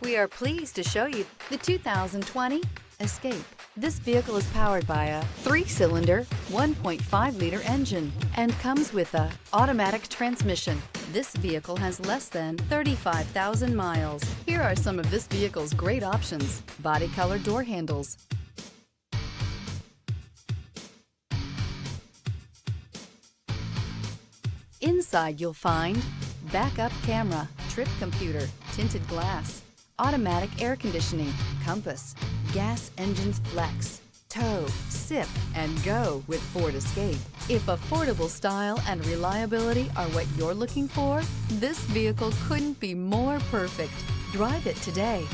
We are pleased to show you the 2020 Escape. This vehicle is powered by a 3-cylinder, 1.5-liter engine and comes with a automatic transmission. This vehicle has less than 35,000 miles. Here are some of this vehicle's great options: body color door handles, inside you'll find backup camera, trip computer, tinted glass, automatic air conditioning, compass, gas engines flex, tow, sip, and go with Ford Escape. If affordable style and reliability are what you're looking for, this vehicle couldn't be more perfect. Drive it today.